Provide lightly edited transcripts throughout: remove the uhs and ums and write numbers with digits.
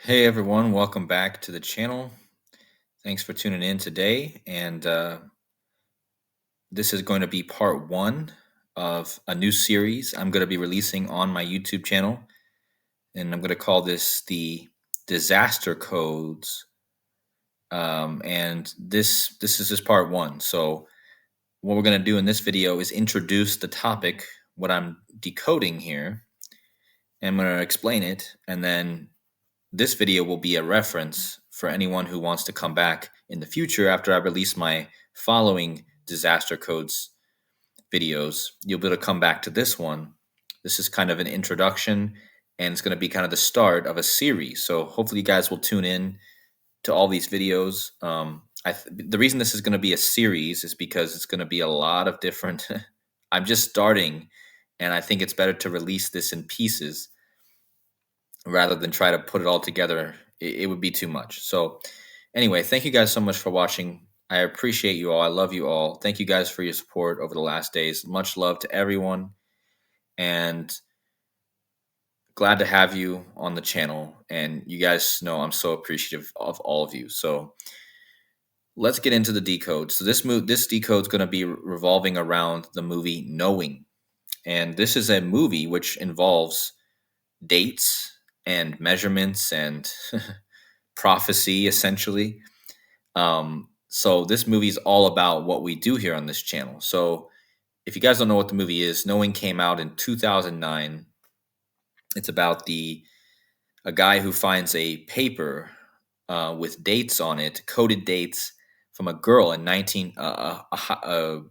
Hey everyone, welcome back to the channel. Thanks for tuning in today. And this is going to be part one of a new series I'm going to be releasing on my YouTube channel. And I'm going to call this the Disaster Codes. And this is just part one. So what we're going to do in this video is introduce the topic, what I'm decoding here. And I'm going to explain it, and then this video will be a reference for anyone who wants to come back in the future after I release my following disaster codes videos. You'll be able to come back to this one. This is kind of an introduction, and it's going to be kind of the start of a series. So hopefully you guys will tune in to all these videos. The reason this is going to be a series is because it's going to be a lot of different. I'm just starting, and I think it's better to release this in pieces rather than try to put it all together. It would be too much. So anyway, thank you guys so much for watching. I appreciate you all. I love you all. Thank you guys for your support over the last days. Much love to everyone, and glad to have you on the channel. And you guys know I'm so appreciative of all of you. So let's get into the decode. So this decode is going to be revolving around the movie Knowing. And this is a movie which involves dates and measurements and prophecy, essentially. So this movie is all about what we do here on this channel. So if you guys don't know what the movie is, Knowing came out in 2009. It's about a guy who finds a paper with dates on it, coded dates from a girl in 19 a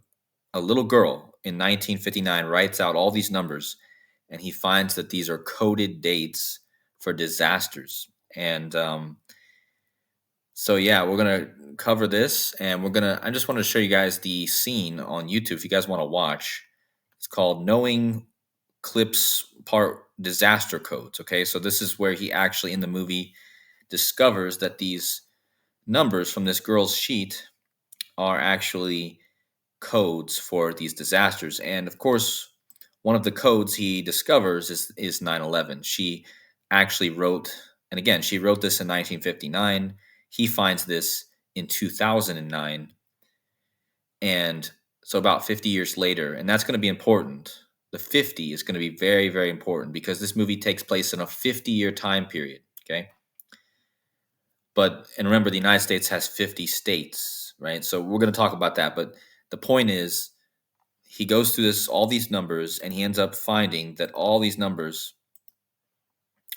little girl in 1959 writes out all these numbers, and he finds that these are coded dates for disasters. And so yeah, we're gonna cover this, and I just want to show you guys the scene on YouTube if you guys want to watch. It's called Knowing Clips Part Disaster Codes. Okay, so this is where he actually in the movie discovers that these numbers from this girl's sheet are actually codes for these disasters. And of course, one of the codes he discovers is 9/11. She actually wrote, and again, she wrote this in 1959. He finds this in 2009. And so about 50 years later, and that's going to be important. The 50 is going to be very, very important because this movie takes place in a 50-year time period, okay? And remember, the United States has 50 states, right? So we're going to talk about that. But the point is, he goes through all these numbers, and he ends up finding that all these numbers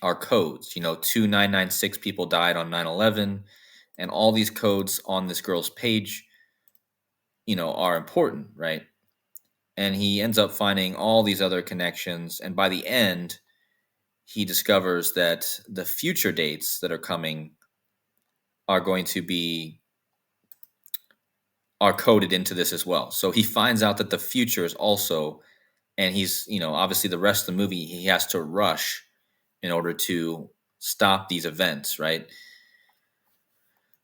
are codes. 2996 people died on 9/11, and all these codes on this girl's page, are important, right? And he ends up finding all these other connections, and by the end, he discovers that the future dates that are coming are going to be are coded into this as well. So he finds out that the future is also, and he's, obviously the rest of the movie, he has to rush in order to stop these events, right?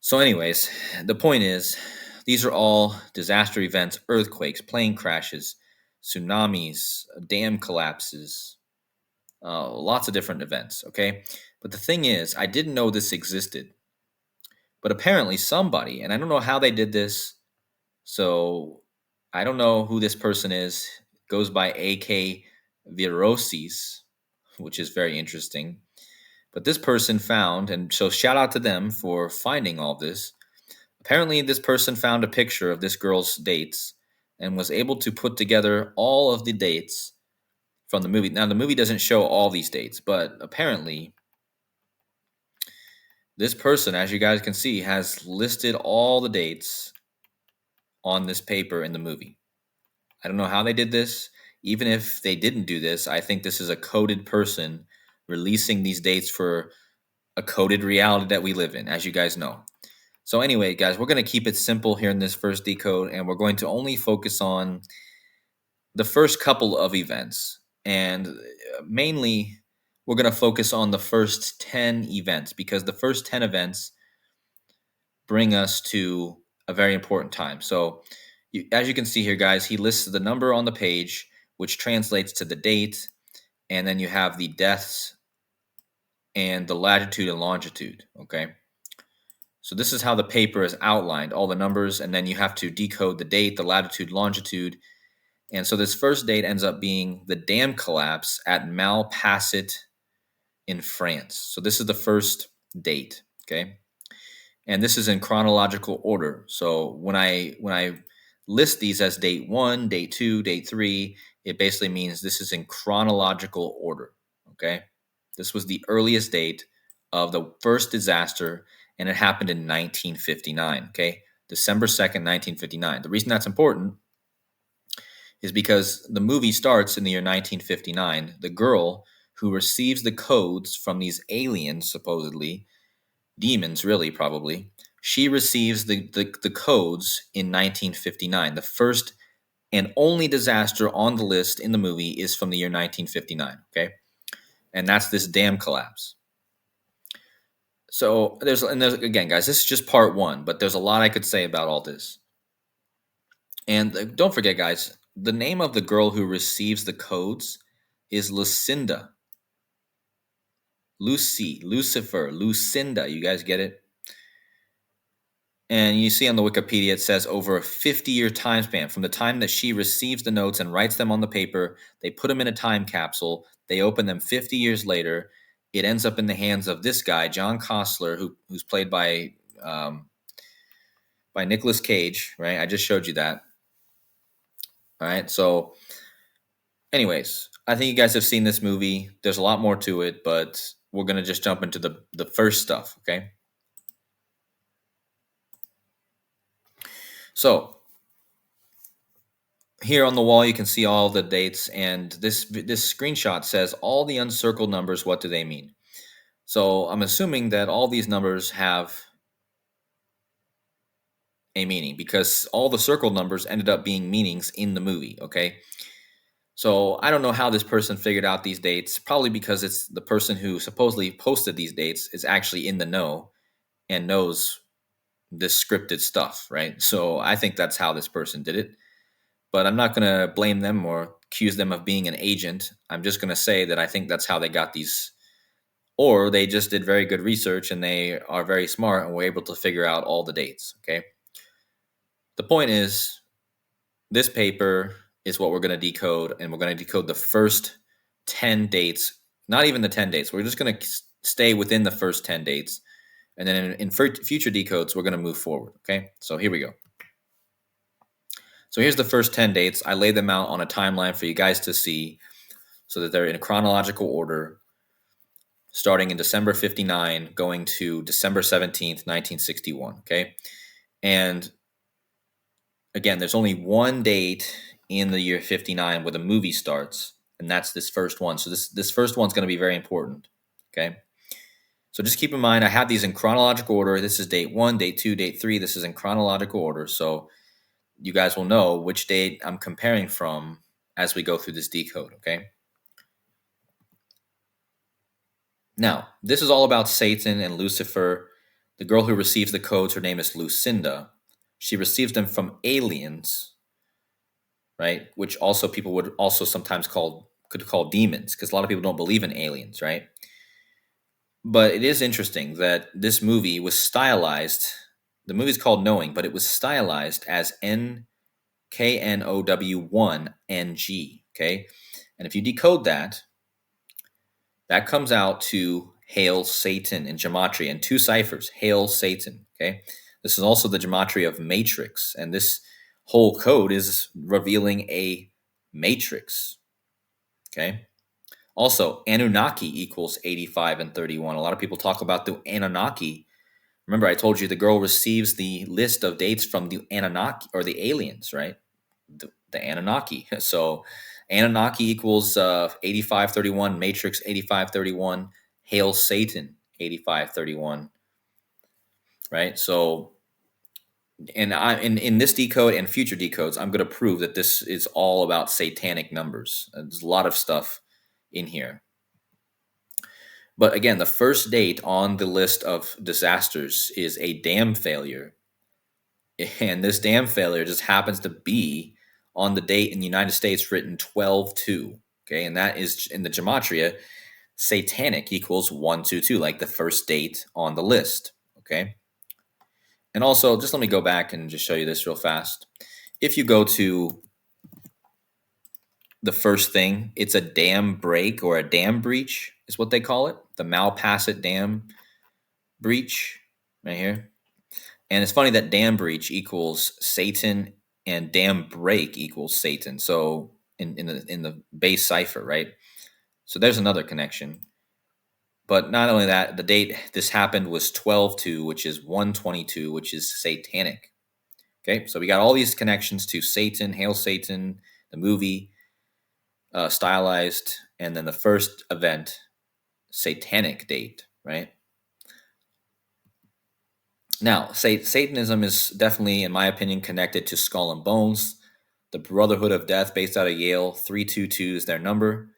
So anyways, the point is, these are all disaster events: earthquakes, plane crashes, tsunamis, dam collapses, lots of different events, okay? But the thing is, I didn't know this existed. But apparently somebody, and I don't know how they did this, so I don't know who this person is, goes by AK Virosis, which is very interesting. But this person found, and so shout out to them for finding all this. Apparently, this person found a picture of this girl's dates and was able to put together all of the dates from the movie. Now, the movie doesn't show all these dates, but apparently, this person, as you guys can see, has listed all the dates on this paper in the movie. I don't know how they did this. Even if they didn't do this, I think this is a coded person releasing these dates for a coded reality that we live in, as you guys know. So anyway, guys, we're going to keep it simple here in this first decode, and we're going to only focus on the first couple of events. And mainly, we're going to focus on the first 10 events, because the first 10 events bring us to a very important time. So as you can see here, guys, he lists the number on the page, which translates to the date, and then you have the deaths and the latitude and longitude, okay? So this is how the paper is outlined, all the numbers, and then you have to decode the date, the latitude, longitude. And so this first date ends up being the dam collapse at Malpasset in France. So this is the first date, okay? And this is in chronological order. So when I list these as date 1, date 2, date 3, it basically means this is in chronological order, okay? This was the earliest date of the first disaster, and it happened in 1959, okay? December 2nd, 1959. The reason that's important is because the movie starts in the year 1959. The girl who receives the codes from these aliens, supposedly, demons, really, probably, she receives the codes in 1959. The first and only disaster on the list in the movie is from the year 1959, okay? And that's this dam collapse. So there's again, guys, this is just part one, but there's a lot I could say about all this. And don't forget, guys, the name of the girl who receives the codes is Lucinda. Lucy, Lucifer, Lucinda. You guys get it? And you see on the Wikipedia, it says over a 50-year time span from the time that she receives the notes and writes them on the paper, they put them in a time capsule, they open them 50 years later. It ends up in the hands of this guy, John Costler, who's played by Nicolas Cage, right? I just showed you that. All right. So, anyways, I think you guys have seen this movie. There's a lot more to it, but we're gonna just jump into the first stuff. Okay. So here on the wall, you can see all the dates, and this screenshot says all the uncircled numbers. What do they mean? So I'm assuming that all these numbers have a meaning because all the circled numbers ended up being meanings in the movie. Okay. So I don't know how this person figured out these dates. Probably because it's the person who supposedly posted these dates is actually in the know and knows this scripted stuff, right? So I think that's how this person did it. But I'm not going to blame them or accuse them of being an agent. I'm just going to say that I think that's how they got these, or they just did very good research and they are very smart and were able to figure out all the dates. Okay. The point is, this paper is what we're going to decode, and we're going to decode the first 10 dates, not even the 10 dates. We're just going to stay within the first 10 dates. And then in future decodes, we're going to move forward. Okay. So here we go. So here's the first 10 dates. I laid them out on a timeline for you guys to see so that they're in chronological order, starting in December 59, going to December 17th, 1961. Okay. And again, there's only one date in the year 59 where the movie starts, and that's this first one. So this first one's going to be very important. Okay. So just keep in mind, I have these in chronological order. This is date 1, date 2, date 3. This is in chronological order. So you guys will know which date I'm comparing from as we go through this decode, okay? Now, this is all about Satan and Lucifer. The girl who receives the codes, her name is Lucinda. She receives them from aliens, right? Which also people would also sometimes could call demons, because a lot of people don't believe in aliens, right? But it is interesting that this movie was stylized. The movie's called Knowing, but it was stylized as KNOW1NG. Okay. And if you decode that, that comes out to Hail Satan in gematria in two ciphers. Hail Satan. Okay. This is also the gematria of matrix. And this whole code is revealing a matrix. Okay. Also, Anunnaki equals 85 and 31. A lot of people talk about the Anunnaki. Remember, I told you the girl receives the list of dates from the Anunnaki or the aliens, right? The Anunnaki. So Anunnaki equals 8531, Matrix 8531, Hail Satan 8531, right? So, and in this decode and future decodes, I'm going to prove that this is all about satanic numbers. There's a lot of stuff in here. But again, the first date on the list of disasters is a dam failure. And this dam failure just happens to be on the date in the United States written 12/2. Okay. And that is in the gematria. Satanic equals 122, like the first date on the list. Okay. And also, just let me go back and just show you this real fast. If you go to the first thing, it's a dam break or a dam breach, is what they call it. The Malpasset Dam breach, right here. And it's funny that dam breach equals Satan and dam break equals Satan. So in the base cipher, right? So there's another connection. But not only that, the date this happened was 12/2, which is 122, which is satanic. Okay, so we got all these connections to Satan, Hail Satan, the movie, stylized, and then the first event, satanic date, right? Now, Satanism is definitely, in my opinion, connected to Skull and Bones, the Brotherhood of Death based out of Yale. 322 is their number.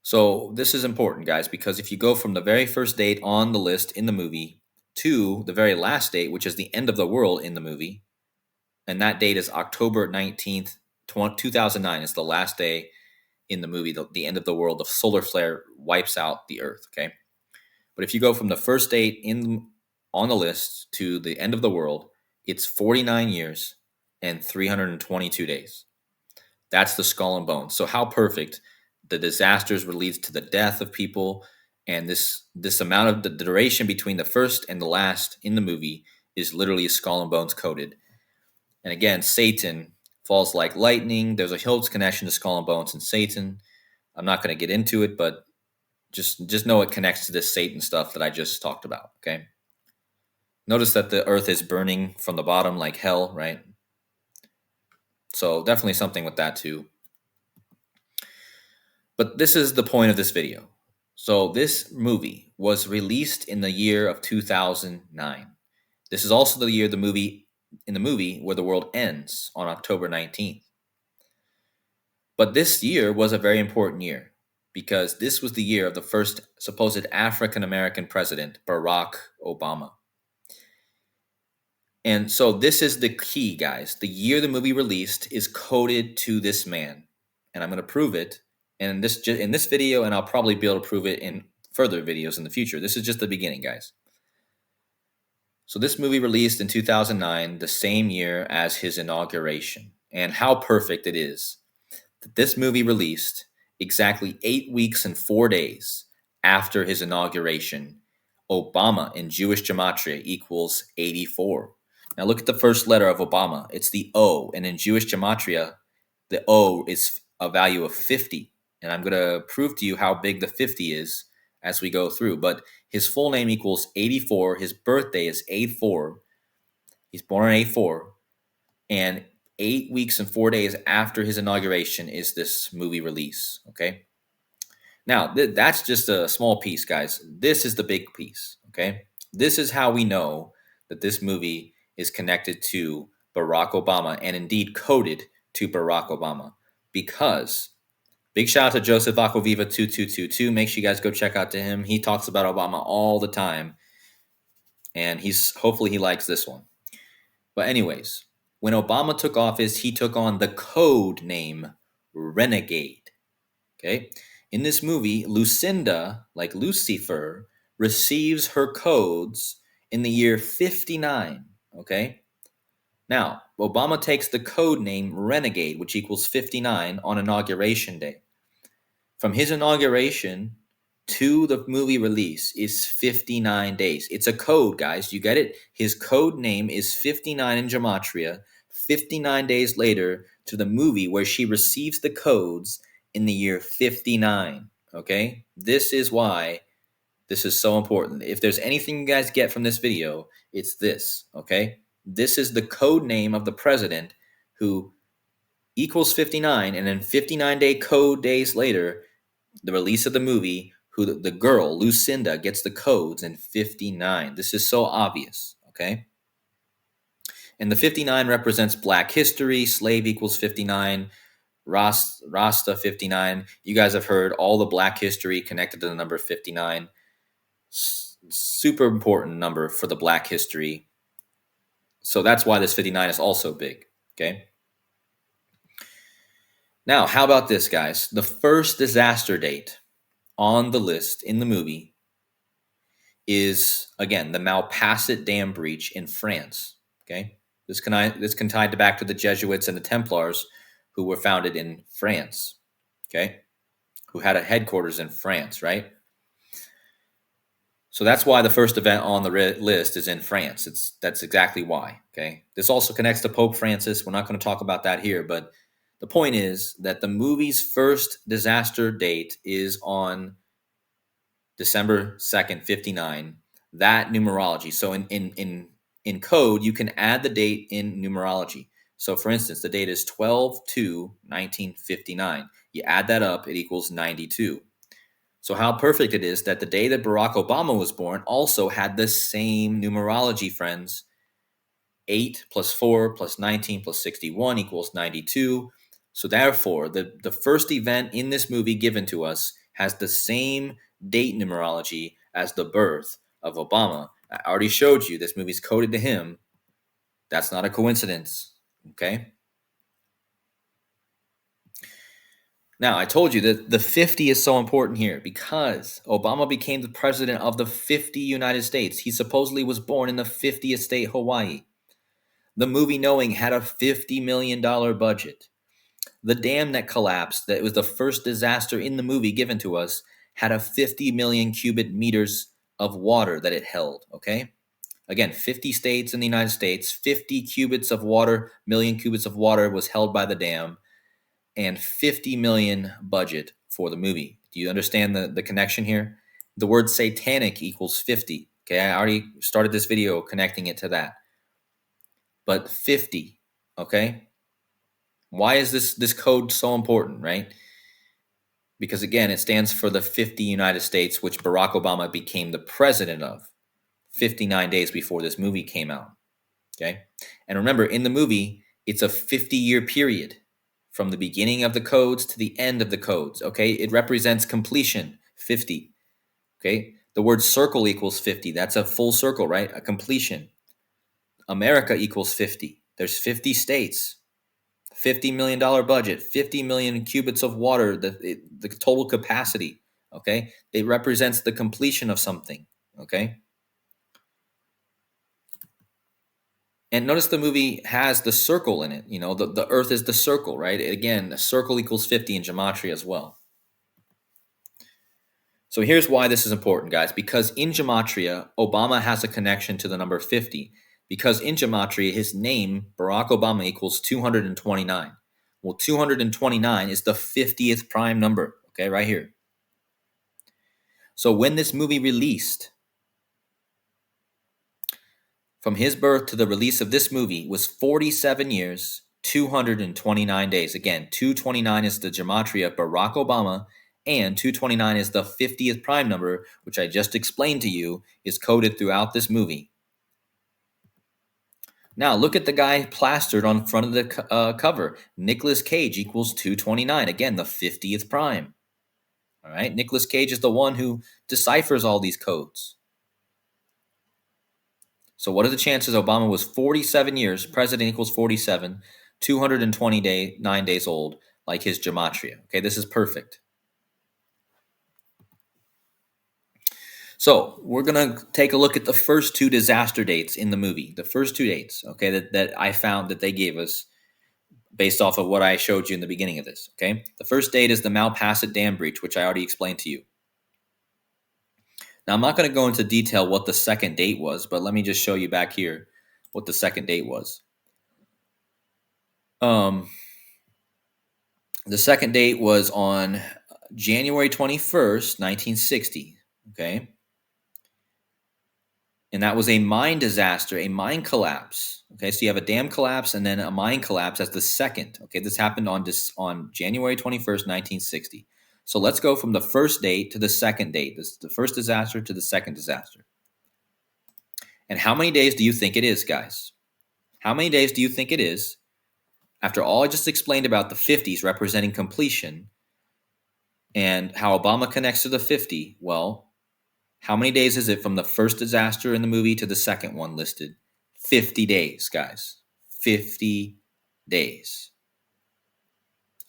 So this is important, guys, because if you go from the very first date on the list in the movie to the very last date, which is the end of the world in the movie, and that date is October 19th, 2009 is the last day in the movie, the end of the world. The solar flare wipes out the Earth, okay? But if you go from the first date on the list to the end of the world, it's 49 years and 322 days. That's the Skull and Bones. So how perfect. The disasters leads to the death of people, and this amount of the duration between the first and the last in the movie is literally Skull and Bones coded. And again, Satan falls like lightning. There's a huge connection to Skull and Bones and Satan. I'm not going to get into it, but just know it connects to this Satan stuff that I just talked about, okay? Notice that the earth is burning from the bottom like hell, right? So definitely something with that too. But this is the point of this video. So this movie was released in the year of 2009. This is also the year the movie where the world ends on October 19th. But this year was a very important year because this was the year of the first supposed African American president, Barack Obama. And so this is the key, guys. The year the movie released is coded to this man, and I'm going to prove it in this video, and I'll probably be able to prove it in further videos in the future. This is just the beginning, guys. So this movie released in 2009, the same year as his inauguration. And how perfect it is that this movie released exactly 8 weeks and 4 days after his inauguration. Obama in Jewish gematria equals 84. Now look at the first letter of Obama. It's the O. And in Jewish gematria, the O is a value of 50. And I'm going to prove to you how big the 50 is as we go through. But his full name equals 84. His birthday is 8/4. He's born on 8/4. And 8 weeks and 4 days after his inauguration is this movie release. Okay. Now, that's just a small piece, guys. This is the big piece. Okay. This is how we know that this movie is connected to Barack Obama and indeed coded to Barack Obama, because big shout out to Joseph Aquaviva 2222. Make sure you guys go check out to him. He talks about Obama all the time, and hopefully he likes this one. But anyways, when Obama took office, he took on the code name Renegade. Okay? In this movie, Lucinda, like Lucifer, receives her codes in the year 59. Okay? Now, Obama takes the code name Renegade, which equals 59, on Inauguration Day. From his inauguration to the movie release is 59 days. It's a code, guys. You get it? His code name is 59 in gematria. 59 days later to the movie where she receives the codes in the year 59. Okay? This is why this is so important. If there's anything you guys get from this video, it's this. Okay? This is the code name of the president who equals 59, and then 59 code days later, the release of the movie, who the girl, Lucinda, gets the codes in 59. This is so obvious, okay? And the 59 represents Black history. Slave equals 59. Rasta 59. You guys have heard all the Black history connected to the number 59. Super important number for the Black history. So that's why this 59 is also big, okay? Now, how about this, guys? The first disaster date on the list in the movie is, again, the Malpasset Dam breach in France. Okay, this can tie back to the Jesuits and the Templars, who were founded in France. Okay, who had a headquarters in France, right? So that's why the first event on the list is in France. That's exactly why. Okay, this also connects to Pope Francis. We're not going to talk about that here, but the point is that the movie's first disaster date is on December 2nd, 59. That numerology. So in code, you can add the date in numerology. So for instance, the date is 12/2/1959. You add that up, it equals 92. So how perfect it is that the day that Barack Obama was born also had the same numerology, friends. 8 plus 4 plus 19 plus 61 equals 92. So therefore, the first event in this movie given to us has the same date numerology as the birth of Obama. I already showed you this movie's coded to him. That's not a coincidence, okay? Now, I told you that the 50 is so important here because Obama became the president of the 50 United States. He supposedly was born in the 50th state, Hawaii. The movie Knowing had a $50 million budget. The dam that collapsed, that was the first disaster in the movie given to us, had a 50 million cubic meters of water that it held, okay? Again, 50 states in the United States, 50 cubits of water, million cubits of water was held by the dam, and 50 million budget for the movie. Do you understand the connection here? The word satanic equals 50. Okay, I already started this video connecting it to that. But 50, okay? Why is this code so important, right? Because again, it stands for the 50 United States, which Barack Obama became the president of 59 days before this movie came out. Okay? And remember, in the movie, it's a 50-year period from the beginning of the codes to the end of the codes. Okay? It represents completion, 50. Okay? The word circle equals 50. That's a full circle, right? A completion. America equals 50. There's 50 states. $50 million budget, 50 million cubits of water, the total capacity, okay? It represents the completion of something, okay? And notice the movie has the circle in it. You know, the earth is the circle, right? Again, a circle equals 50 in gematria as well. So here's why this is important, guys. Because in gematria, Obama has a connection to the number 50. Because in gematria, his name, Barack Obama, equals 229. Well, 229 is the 50th prime number, okay, right here. So when this movie released, from his birth to the release of this movie was 47 years, 229 days. Again, 229 is the gematria of Barack Obama, and 229 is the 50th prime number, which I just explained to you is coded throughout this movie. Now, look at the guy plastered on front of the cover. Nicolas Cage equals 229. Again, the 50th prime. All right, Nicolas Cage is the one who deciphers all these codes. So what are the chances Obama was 47 years, president equals 47, 229 days old, like his gematria? Okay, this is perfect. So we're going to take a look at the first two disaster dates in the movie. The first two dates, okay, that I found that they gave us based off of what I showed you in the beginning of this, okay? The first date is the Malpasset Dam breach, which I already explained to you. Now, I'm not going to go into detail what the second date was, but let me just show you back here what the second date was. The second date was on January 21st, 1960, okay? And that was a mine disaster, a mine collapse, okay? So you have a dam collapse and then a mine collapse as the second, okay? This happened on January 21st, 1960. So let's go from the first date to the second date. This is the first disaster to the second disaster. And how many days do you think it is, guys? How many days do you think it is after all I just explained about the 50s representing completion and how Obama connects to the 50? Well, how many days is it from the first disaster in the movie to the second one listed? 50 days, guys. 50 days.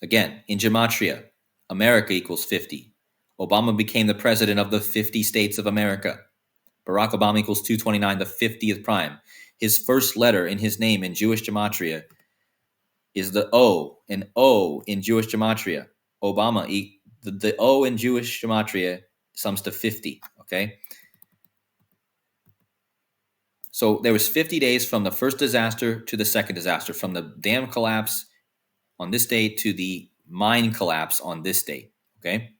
Again, in gematria, America equals 50. Obama became the president of the 50 states of America. Barack Obama equals 229, the 50th prime. His first letter in his name in Jewish gematria is the O, an O in Jewish gematria. Obama, the O in Jewish gematria sums to 50, okay? So there was 50 days from the first disaster to the second disaster, from the dam collapse on this date to the mine collapse on this date, okay?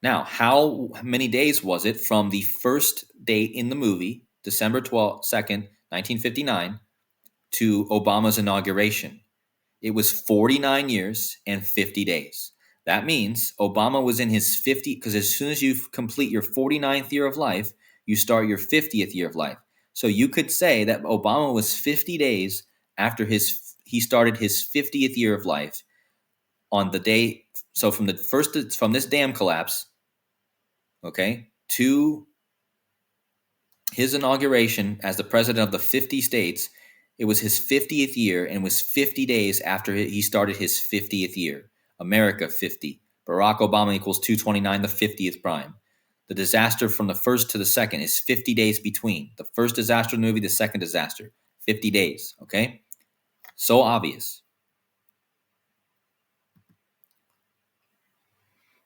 Now, how many days was it from the first date in the movie, December 2nd, 1959, to Obama's inauguration? It was 49 years and 50 days. That means Obama was in his 50, because as soon as you complete your 49th year of life, you start your 50th year of life. So you could say that Obama was 50 days after he started his 50th year of life on the day. So from this dam collapse, okay, to his inauguration as the president of the 50 states, it was his 50th year and was 50 days after he started his 50th year. America 50. Barack Obama equals 229, the 50th prime. The disaster from the first to the second is 50 days between. The first disaster in the movie, the second disaster. 50 days, okay? So obvious.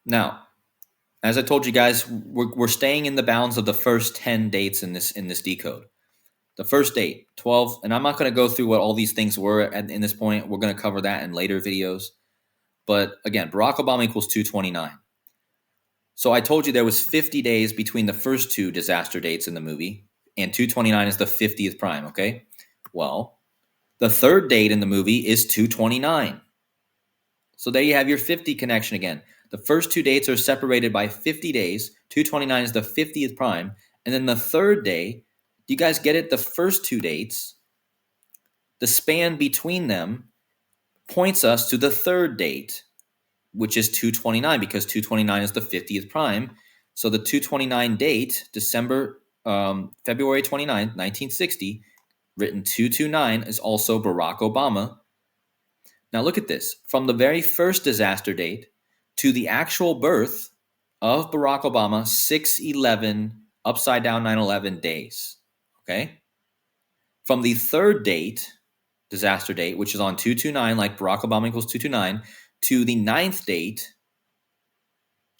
Now, as I told you guys, we're staying in the bounds of the first 10 dates in this decode. The first date, 12, and I'm not going to go through what all these things were in this point. We're going to cover that in later videos. But again, Barack Obama equals 229. So I told you there was 50 days between the first two disaster dates in the movie, and 229 is the 50th prime, okay? Well, the third date in the movie is 229. So there you have your 50 connection again. The first two dates are separated by 50 days. 229 is the 50th prime. And then the third day, do you guys get it? The first two dates, the span between them points us to the third date, which is 229, because 229 is the 50th prime. So the 229 date, February 29th, 1960, written 229, is also Barack Obama. Now look at this. From the very first disaster date to the actual birth of Barack Obama, 6/11, upside down 9/11 days. Okay? From the third date, disaster date, which is on 229, like Barack Obama equals 229, to the ninth date,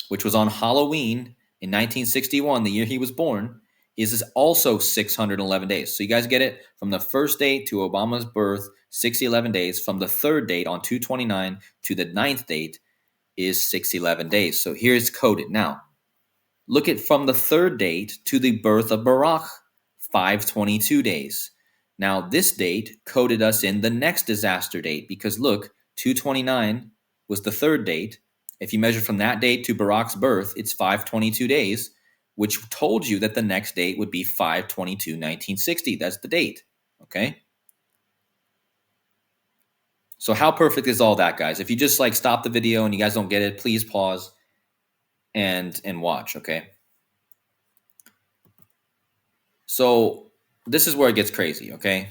which was on Halloween in 1961, the year he was born, is also 611 days. So you guys get it? From the first date to Obama's birth, 611 days. From the third date on 229 to the ninth date is 611 days. So here's coded. Now, look at from the third date to the birth of Barack, 522 days. Now, this date coded us in the next disaster date because look, 229 was the third date. If you measure from that date to Barack's birth, it's 522 days, which told you that the next date would be 5/22, 1960. That's the date, okay? So how perfect is all that, guys? If you just like stop the video and you guys don't get it, please pause and watch, okay? So this is where it gets crazy, okay?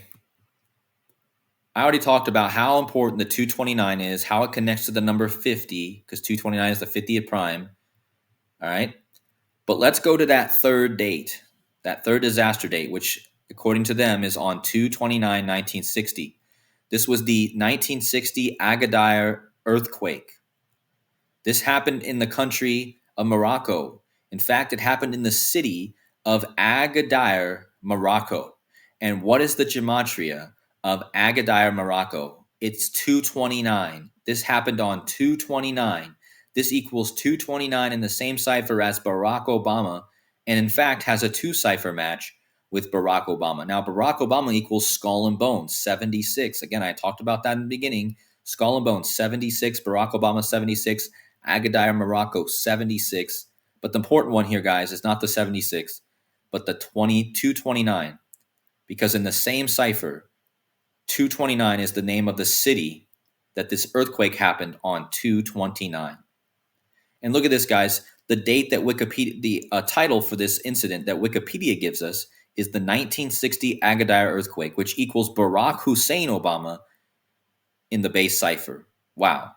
I already talked about how important the 229 is, how it connects to the number 50, because 229 is the 50th prime, all right? But let's go to that third date, that third disaster date, which according to them is on 2/29, 1960. This was the 1960 Agadir earthquake. This happened in the country of Morocco. In fact, it happened in the city of Agadir, Morocco. And what is the gematria of Agadir, Morocco? It's 229. This happened on 229. This equals 229 in the same cipher as Barack Obama, and in fact has a 2-cipher match with Barack Obama. Now, Barack Obama equals skull and bones, 76. Again, I talked about that in the beginning. Skull and bones, 76. Barack Obama, 76. Agadir, Morocco, 76. But the important one here, guys, is not the 76, but the 229. Because in the same cipher, 229 is the name of the city that this earthquake happened on 229. And look at this, guys. The date that Wikipedia, the title for this incident that Wikipedia gives us is the 1960 Agadir earthquake, which equals Barack Hussein Obama in the base cipher. Wow.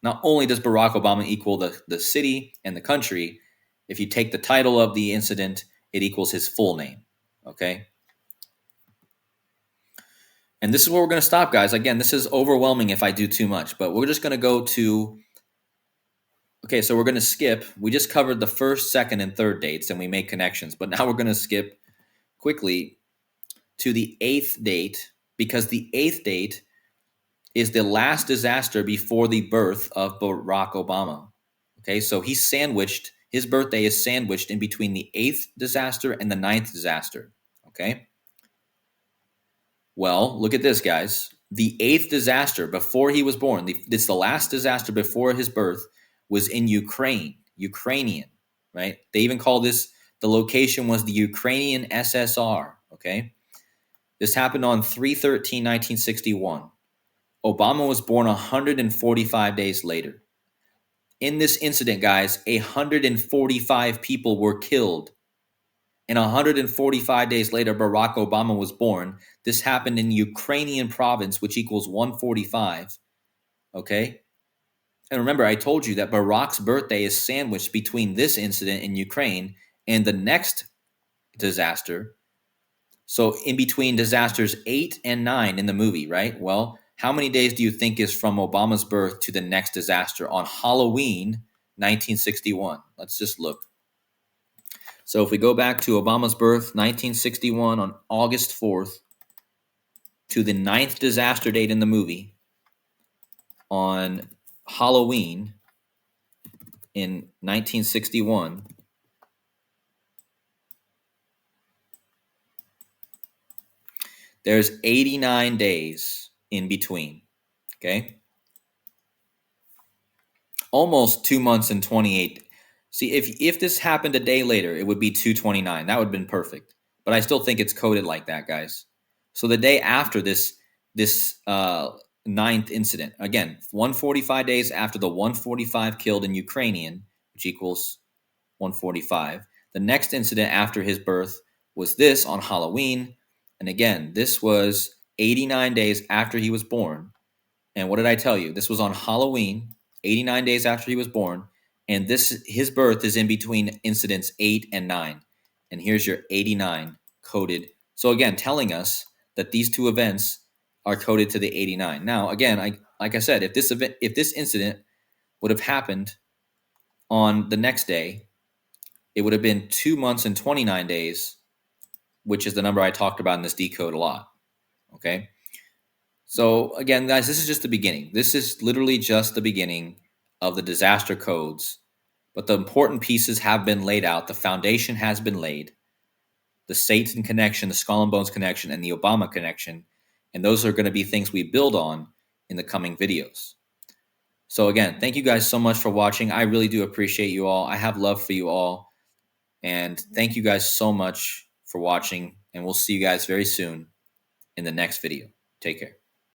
not only does Barack Obama equal the city and the country, if you take the title of the incident, it equals his full name. Okay. And this is where we're going to stop, guys. Again, this is overwhelming if I do too much, but we're just going to go to, okay, so we're going to skip. We just covered the first, second, and third dates, and we made connections. But now we're going to skip quickly to the 8th date, because the 8th date is the last disaster before the birth of Barack Obama. Okay, so he's sandwiched, his birthday is sandwiched in between the 8th disaster and the 9th disaster. Okay. Well, look at this, guys. The 8th disaster before he was born, it's the last disaster before his birth, was in Ukrainian, right? They even call this, the location was the Ukrainian SSR, okay? This happened on 3/13/1961. Obama was born 145 days later. In this incident, guys, 145 people were killed. And 145 days later, Barack Obama was born. This happened in Ukrainian province, which equals 145. Okay. And remember, I told you that Barack's birthday is sandwiched between this incident in Ukraine and the next disaster. So in between disasters 8 and 9 in the movie, right? Well, how many days do you think is from Obama's birth to the next disaster on Halloween 1961? Let's just look. So if we go back to Obama's birth, 1961, on August 4th, to the 9th disaster date in the movie on Halloween in 1961, there's 89 days in between, okay? Almost 2 months and 28. See, if this happened a day later, it would be 229. That would have been perfect. But I still think it's coded like that, guys. So the day after this 9th incident, again, 145 days after the 145 killed in Ukrainian, which equals 145. The next incident after his birth was this on Halloween. And again, this was 89 days after he was born. And what did I tell you? This was on Halloween, 89 days after he was born. And his birth is in between incidents 8 and 9. And here's your 89 coded. So again, telling us that these two events are coded to the 89. Now, again, like I said, if this incident would have happened on the next day, it would have been 2 months and 29 days, which is the number I talked about in this decode a lot. Okay. So again, guys, this is just the beginning. This is literally just the beginning of the disaster codes. But the important pieces have been laid out. The foundation has been laid. The Satan connection, the Skull and Bones connection, and the Obama connection. And those are going to be things we build on in the coming videos. So again, thank you guys so much for watching. I really do appreciate you all. I have love for you all. And thank you guys so much for watching. And we'll see you guys very soon in the next video. Take care.